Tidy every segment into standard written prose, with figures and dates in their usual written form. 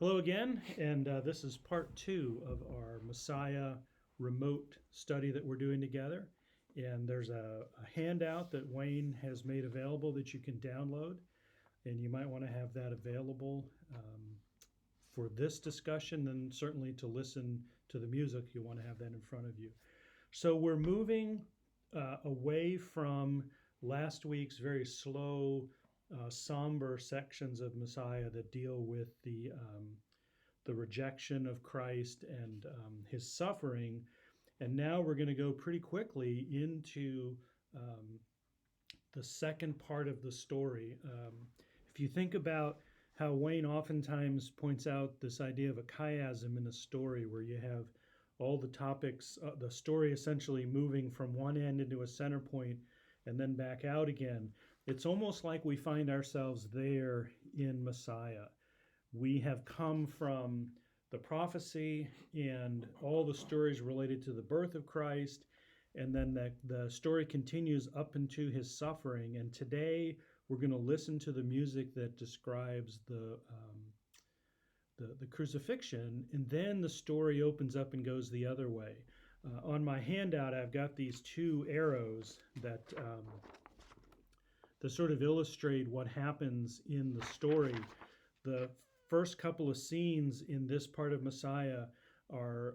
Hello again, and this is part two of our Messiah remote study that we're doing together. And there's a handout that Wayne has made available that you can download, and you might want to have that available for this discussion, and certainly to listen to the music, you want to have that in front of you. So we're moving away from last week's very slow, somber sections of Messiah that deal with the rejection of Christ and his suffering. And now we're going to go pretty quickly into um, the second part of the story. If you think about how Wayne oftentimes points out this idea of a chiasm in a story where you have all the topics, the story essentially moving from one end into a center point and then back out again. It's almost like we find ourselves there in Messiah. We have come from the prophecy and all the stories related to the birth of Christ, and then the story continues up into his suffering. And today we're going to listen to the music that describes the crucifixion, and then the story opens up and goes the other way. On my handout, I've got these two arrows that sort of illustrate what happens in the story. The first couple of scenes in this part of Messiah are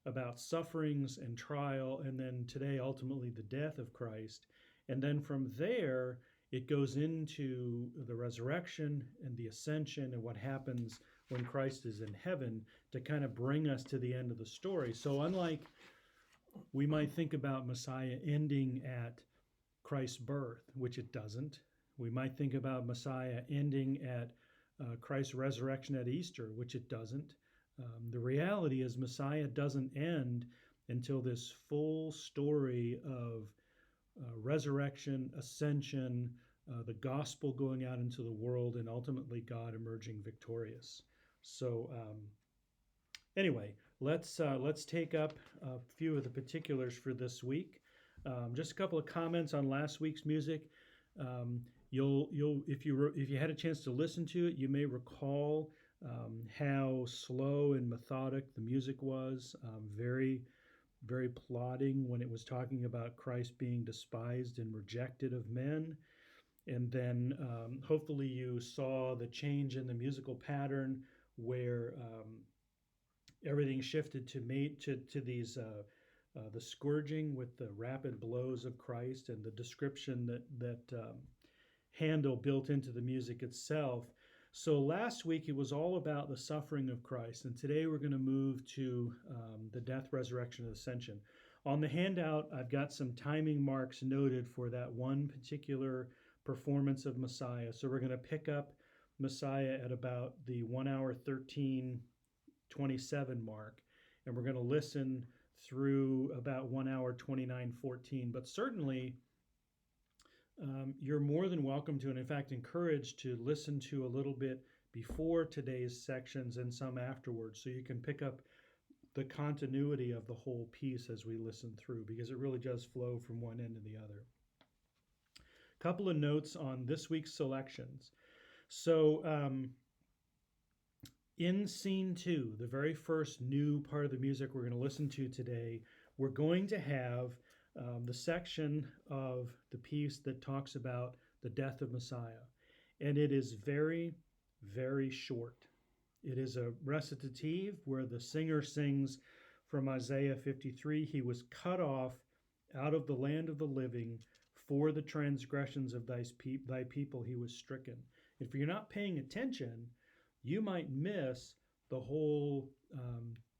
about sufferings and trial, and then today, ultimately, the death of Christ. And then from there, it goes into the resurrection and the ascension and what happens when Christ is in heaven to kind of bring us to the end of the story. So, unlike we might think about Messiah ending at Christ's birth, which it doesn't. We might think about Messiah ending at Christ's resurrection at Easter, which it doesn't. The reality is, Messiah doesn't end until this full story of resurrection, ascension, the gospel going out into the world, and ultimately God emerging victorious. So, anyway, let's take up a few of the particulars for this week. Just a couple of comments on last week's music. You'll if you had a chance to listen to it, you may recall how slow and methodic the music was. Very plodding when it was talking about Christ being despised and rejected of men. And then hopefully you saw the change in the musical pattern where everything shifted to these the scourging with the rapid blows of Christ and the description that Handel built into the music itself. So last week it was all about the suffering of Christ, and today we're going to move to the death, resurrection, and ascension. On the handout, I've got some timing marks noted for that one particular performance of Messiah. So we're going to pick up Messiah at about the 1 hour 13:27 mark, and we're going to listen through about 1 hour 29:14. But certainly, you're more than welcome to, and in fact, encouraged to listen to a little bit before today's sections and some afterwards, so you can pick up the continuity of the whole piece as we listen through, because it really does flow from one end to the other. A couple of notes on this week's selections. So, in scene two, the very first new part of the music we're going to listen to today, we're going to have the section of the piece that talks about the death of Messiah. And it is very, very short. It is a recitative where the singer sings from Isaiah 53, "He was cut off out of the land of the living. For the transgressions of thy people he was stricken." If you're not paying attention, you might miss the whole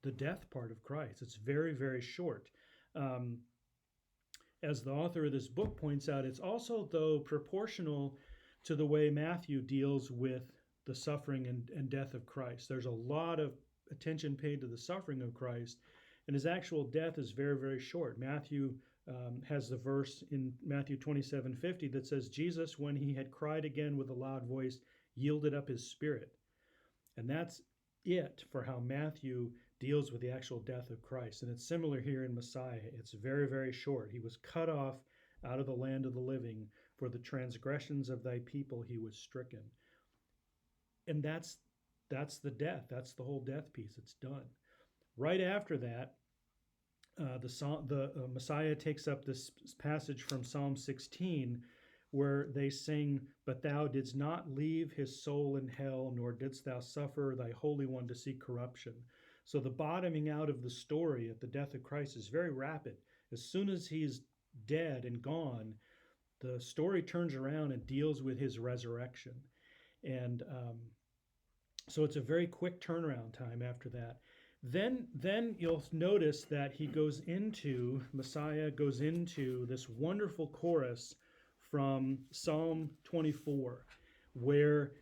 the death part of Christ. It's very, very short. As the author of this book points out, it's also, though, proportional to the way Matthew deals with the suffering and death of Christ. There's a lot of attention paid to the suffering of Christ, and his actual death is very, very short. Matthew has the verse in Matthew 27:50 that says, "Jesus, when he had cried again with a loud voice, yielded up his spirit." And that's it for how Matthew deals with the actual death of Christ. And it's similar here in Messiah. It's very, very short. He was cut off out of the land of the living. For the transgressions of thy people he was stricken. And that's that's the death. That's the whole death piece. It's done. Right after that, the Messiah takes up this passage from Psalm 16, where they sing, "But thou didst not leave his soul in hell, nor didst thou suffer thy Holy One to see corruption." So the bottoming out of the story at the death of Christ is very rapid. As soon as he's dead and gone, the story turns around and deals with his resurrection. And so it's a very quick turnaround time after that. Then you'll notice that Messiah goes into this wonderful chorus from Psalm 24, where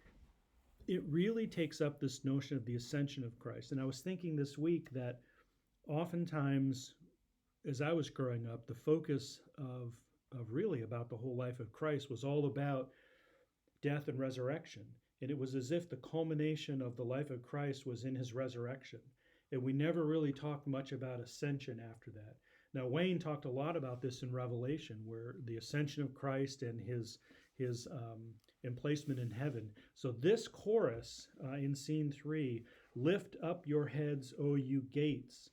it really takes up this notion of the ascension of Christ. And I was thinking this week that oftentimes, as I was growing up, the focus of really about the whole life of Christ was all about death and resurrection. And it was as if the culmination of the life of Christ was in his resurrection. And we never really talked much about ascension after that. Now, Wayne talked a lot about this in Revelation, where the ascension of Christ and his emplacement in heaven. So this chorus in scene 3, "Lift up your heads, O you gates,"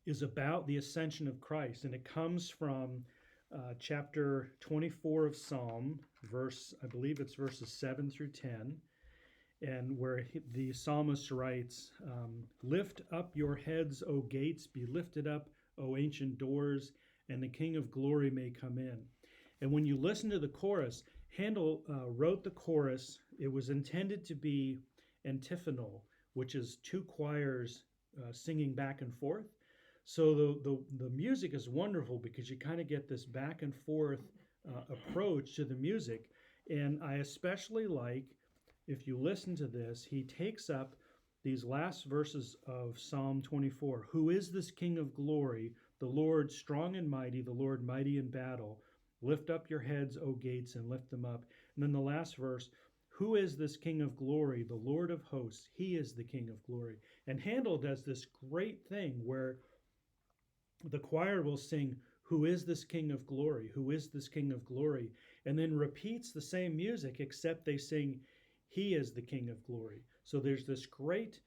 is about the ascension of Christ. And it comes from chapter 24 of Psalm, I believe it's verses 7 through 10. And where the psalmist writes, "Lift up your heads, O gates, be lifted up, O ancient doors, and the King of glory may come in." And when you listen to the chorus, Handel wrote the chorus. It was intended to be antiphonal, which is two choirs singing back and forth. So the music is wonderful because you kind of get this back and forth approach to the music. And I especially like, if you listen to this, he takes up these last verses of Psalm 24. "Who is this King of glory? The Lord strong and mighty, the Lord mighty in battle. Lift up your heads, O gates, and lift them up." And then the last verse, "Who is this King of glory? The Lord of hosts. He is the King of glory." And Handel does this great thing where the choir will sing, "Who is this King of glory? Who is this King of glory?" And then repeats the same music, except they sing, "He is the King of glory." So there's this great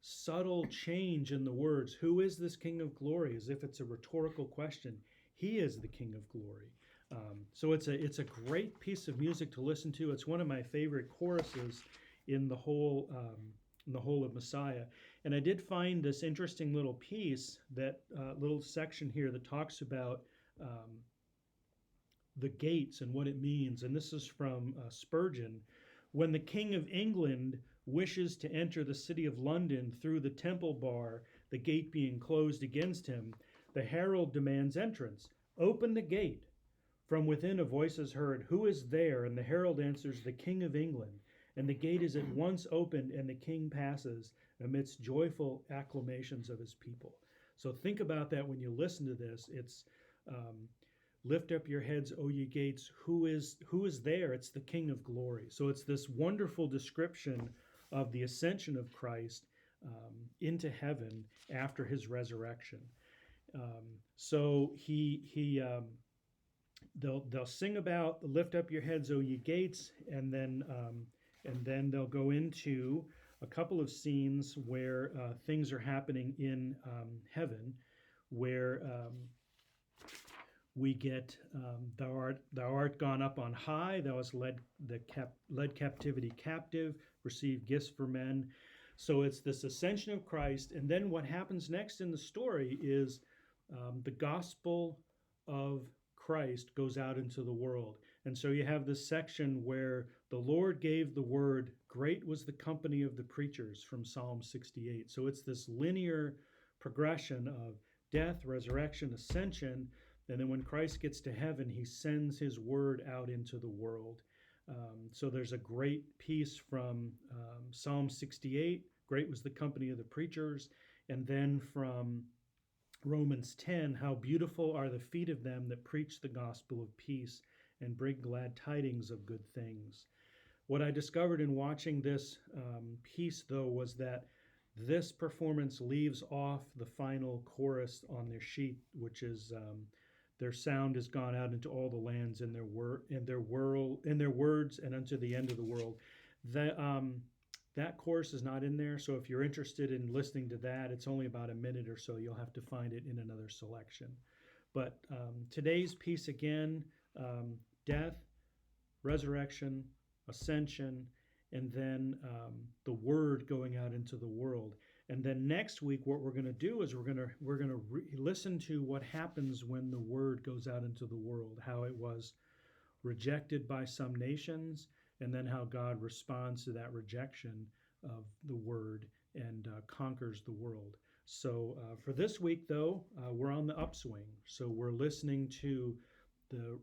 subtle change in the words. Who is this King of glory? As if it's a rhetorical question. He is the King of glory. So it's a great piece of music to listen to. It's one of my favorite choruses in the whole of Messiah. And I did find this interesting little piece, that little section here that talks about the gates and what it means. And this is from Spurgeon. "When the King of England wishes to enter the city of London through the Temple Bar, the gate being closed against him, the herald demands entrance. 'Open the gate.' From within a voice is heard, 'Who is there?' And the herald answers, 'The King of England.' And the gate is at once opened, and the king passes amidst joyful acclamations of his people." So think about that when you listen to this. It's "Lift up your heads, O ye gates. Who is there?" It's the King of glory. So it's this wonderful description of the ascension of Christ into heaven after his resurrection. So they'll sing about "Lift up your heads, O ye gates," and then they'll go into a couple of scenes where things are happening in heaven, where we get thou art gone up on high, thou hast led captivity captive, received gifts for men. So it's this ascension of Christ. And then what happens next in the story is the gospel of Christ goes out into the world. And so you have this section where the Lord gave the word, great was the company of the preachers, from Psalm 68. So it's this linear progression of death, resurrection, ascension. And then when Christ gets to heaven, he sends his word out into the world. So there's a great piece from Psalm 68, great was the company of the preachers. And then from Romans 10, how beautiful are the feet of them that preach the gospel of peace and bring glad tidings of good things. What I discovered in watching this piece, though, was that this performance leaves off the final chorus on their sheet, which is their sound has gone out into all the lands in their words and unto the end of the world. That course is not in there, so if you're interested in listening to that, it's only about a minute or so. You'll have to find it in another selection. But today's piece again, death, resurrection, ascension, and then the word going out into the world. And then next week, what we're going to do is we're gonna listen to what happens when the word goes out into the world, how it was rejected by some nations, and then how God responds to that rejection of the word and conquers the world. So for this week, though, we're on the upswing. So we're listening to the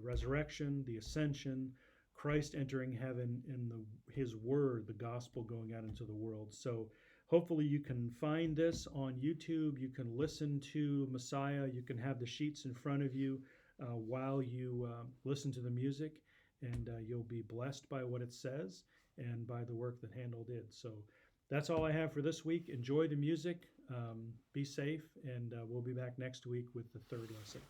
resurrection, the ascension, Christ entering heaven, and His word, the gospel going out into the world. So hopefully you can find this on YouTube. You can listen to Messiah. You can have the sheets in front of you while you listen to the music, and you'll be blessed by what it says and by the work that Handel did. So that's all I have for this week. Enjoy the music, be safe, and we'll be back next week with the third lesson.